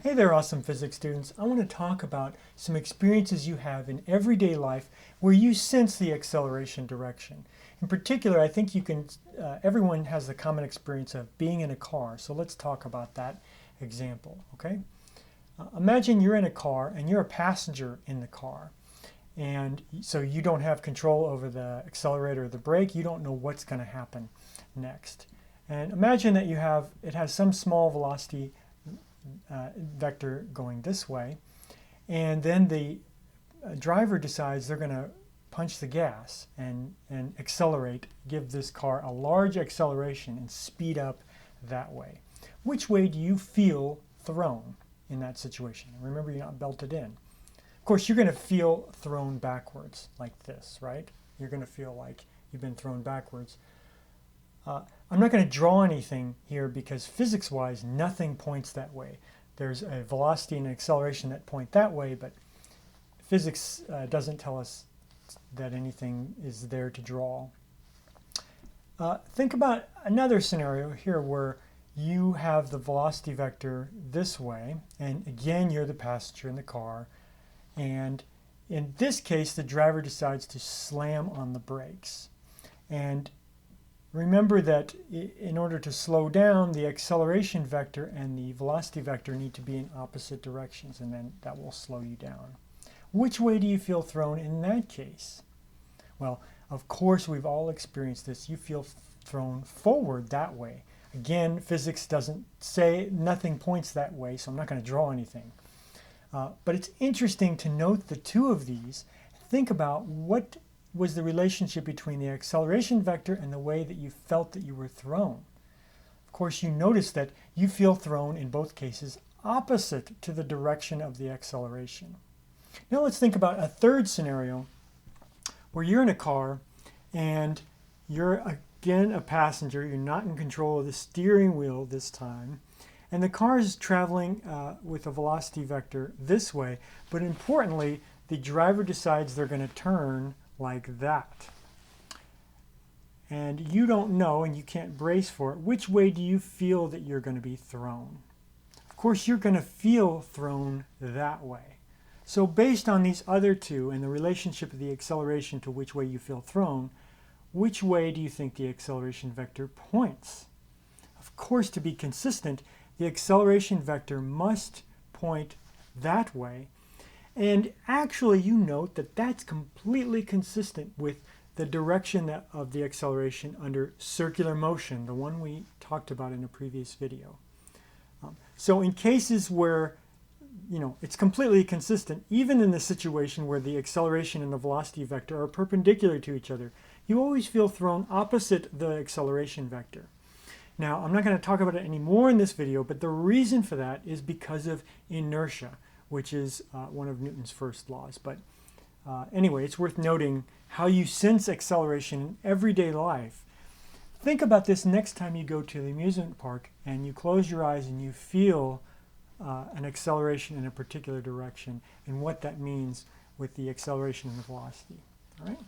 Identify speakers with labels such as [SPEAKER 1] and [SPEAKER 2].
[SPEAKER 1] Hey there, awesome physics students. I want to talk about some experiences you have in everyday life where you sense the acceleration direction. In particular, I think everyone has the common experience of being in a car. So let's talk about that example, okay? Imagine you're in a car and you're a passenger in the car. And so you don't have control over the accelerator or the brake. You don't know what's going to happen next. And imagine that it has some small velocity vector going this way, and then the driver decides they're going to punch the gas and accelerate, give this car a large acceleration and speed up that way. Which way do you feel thrown in that situation? Remember, you're not belted in. Of course, you're going to feel thrown backwards like this, right? You're going to feel like you've been thrown backwards. I'm not going to draw anything here because physics-wise, nothing points that way. There's a velocity and an acceleration that point that way, but physics doesn't tell us that anything is there to draw. Think about another scenario here where you have the velocity vector this way, and again, you're the passenger in the car, and in this case, the driver decides to slam on the brakes. And remember that in order to slow down, the acceleration vector and the velocity vector need to be in opposite directions, and then that will slow you down. Which way do you feel thrown in that case? Well, of course, we've all experienced this. You feel thrown forward that way. Again, physics doesn't say, nothing points that way, so I'm not going to draw anything. But it's interesting to note the two of these. Think about what was the relationship between the acceleration vector and the way that you felt that you were thrown. Of course, you notice that you feel thrown in both cases opposite to the direction of the acceleration. Now let's think about a third scenario where you're in a car and you're again a passenger. You're not in control of the steering wheel this time. And the car is traveling with a velocity vector this way, but importantly, the driver decides they're going to turn like that. And you don't know, and you can't brace for it, which way do you feel that you're going to be thrown? Of course, you're going to feel thrown that way. So based on these other two and the relationship of the acceleration to which way you feel thrown, which way do you think the acceleration vector points? Of course, to be consistent, the acceleration vector must point that way. And actually, you note that that's completely consistent with the direction of the acceleration under circular motion, the one we talked about in a previous video. So in cases where it's completely consistent, even in the situation where the acceleration and the velocity vector are perpendicular to each other, you always feel thrown opposite the acceleration vector. Now, I'm not going to talk about it anymore in this video, but the reason for that is because of inertia, which is one of Newton's first laws. But anyway, it's worth noting how you sense acceleration in everyday life. Think about this next time you go to the amusement park and you close your eyes and you feel an acceleration in a particular direction and what that means with the acceleration and the velocity. All right?